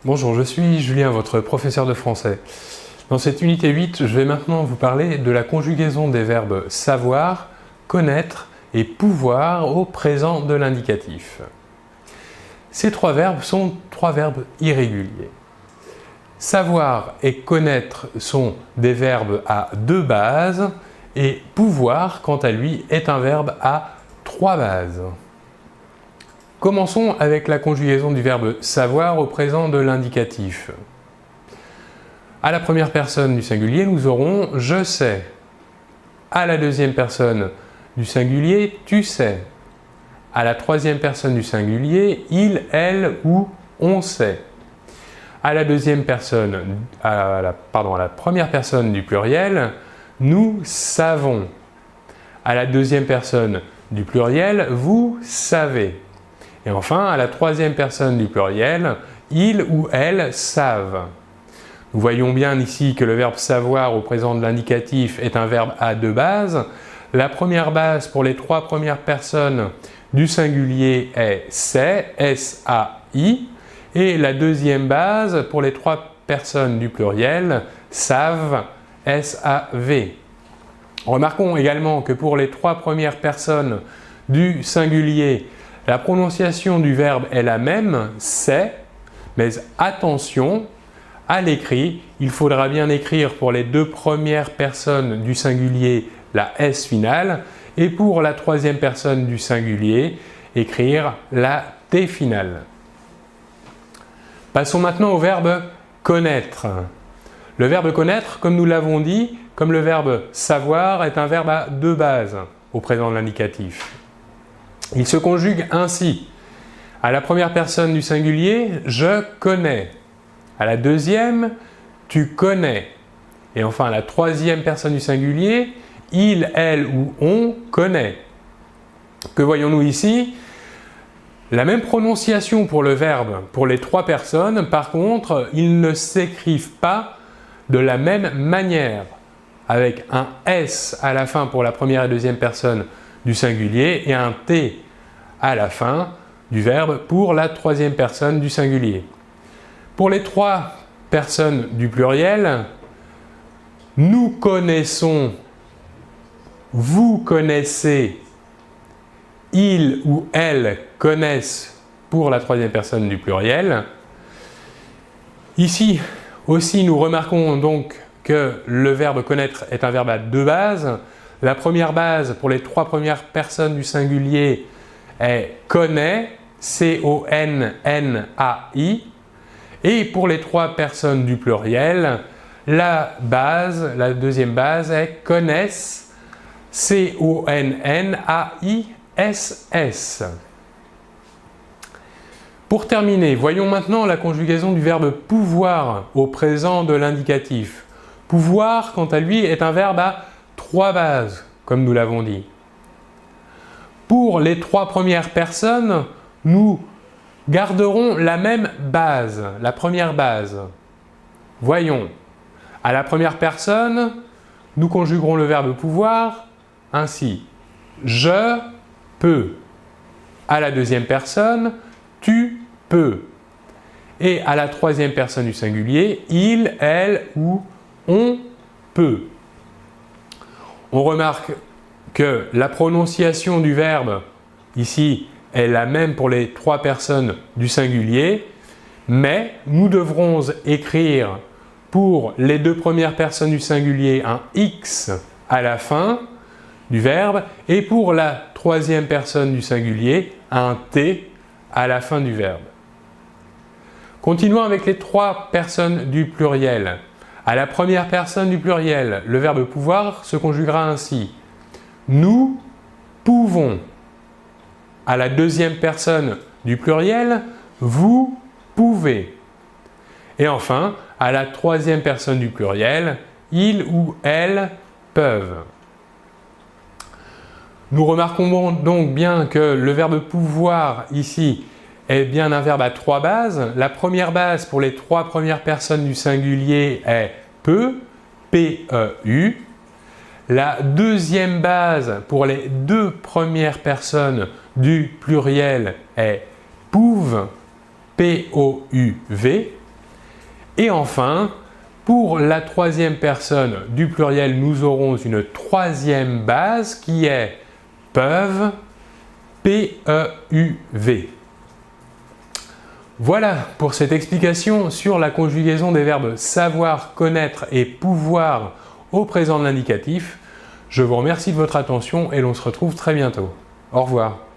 Bonjour, je suis Julien, votre professeur de français. Dans cette unité 8, je vais maintenant vous parler de la conjugaison des verbes savoir, connaître et pouvoir au présent de l'indicatif. Ces trois verbes sont trois verbes irréguliers. Savoir et connaître sont des verbes à deux bases et pouvoir, quant à lui, est un verbe à trois bases. Commençons avec la conjugaison du verbe savoir au présent de l'indicatif. À la première personne du singulier, nous aurons « je sais ». À la deuxième personne du singulier, « tu sais ». À la troisième personne du singulier, « il, elle ou on sait ». À la deuxième personne, à la première personne du pluriel, « nous savons ». À la deuxième personne du pluriel, « vous savez ». Et enfin, à la troisième personne du pluriel, ils ou elles savent. Nous voyons bien ici que le verbe savoir au présent de l'indicatif est un verbe à deux bases. La première base pour les trois premières personnes du singulier est sait, S-A-I, et la deuxième base pour les trois personnes du pluriel, savent, S-A-V. Remarquons également que pour les trois premières personnes du singulier, la prononciation du verbe est la même, c'est, mais attention, à l'écrit, il faudra bien écrire pour les deux premières personnes du singulier la S finale et pour la troisième personne du singulier, écrire la T finale. Passons maintenant au verbe connaître. Le verbe connaître, comme nous l'avons dit, comme le verbe savoir, est un verbe à deux bases au présent de l'indicatif. Il se conjugue ainsi. À la première personne du singulier, je connais. À la deuxième, tu connais. Et enfin, à la troisième personne du singulier, il, elle ou on connaît. Que voyons-nous ici? La même prononciation pour le verbe pour les trois personnes, par contre, ils ne s'écrivent pas de la même manière, avec un S à la fin pour la première et deuxième personne du singulier et un T à la fin du verbe pour la troisième personne du singulier. Pour les trois personnes du pluriel, nous connaissons, vous connaissez, il ou elle connaissent pour la troisième personne du pluriel. Ici aussi, nous remarquons donc que le verbe connaître est un verbe à deux bases. La première base pour les trois premières personnes du singulier est connaît, C-O-N-N-A-I. Et pour les trois personnes du pluriel, la deuxième base est connaissent, C-O-N-N-A-I-S-S. Pour terminer, voyons maintenant la conjugaison du verbe pouvoir au présent de l'indicatif. Pouvoir, quant à lui, est un verbe à trois bases, comme nous l'avons dit. Pour les trois premières personnes, nous garderons la même base, la première base. Voyons, à la première personne, nous conjuguerons le verbe pouvoir ainsi. Je peux. À la deuxième personne, tu peux. Et à la troisième personne du singulier, il, elle ou on peut. On remarque que la prononciation du verbe ici est la même pour les trois personnes du singulier, mais nous devrons écrire pour les deux premières personnes du singulier un X à la fin du verbe et pour la troisième personne du singulier un T à la fin du verbe. Continuons avec les trois personnes du pluriel. À la première personne du pluriel, le verbe pouvoir se conjuguera ainsi. Nous pouvons. À la deuxième personne du pluriel, vous pouvez. Et enfin, à la troisième personne du pluriel, ils ou elles peuvent. Nous remarquons donc bien que le verbe pouvoir ici est bien un verbe à trois bases. La première base pour les trois premières personnes du singulier est peut, P-E-U. La deuxième base pour les deux premières personnes du pluriel est pouve, P-O-U-V. Et enfin, pour la troisième personne du pluriel, nous aurons une troisième base qui est peuvent, P-E-U-V. Voilà pour cette explication sur la conjugaison des verbes savoir, connaître et pouvoir au présent de l'indicatif. Je vous remercie de votre attention et l'on se retrouve très bientôt. Au revoir.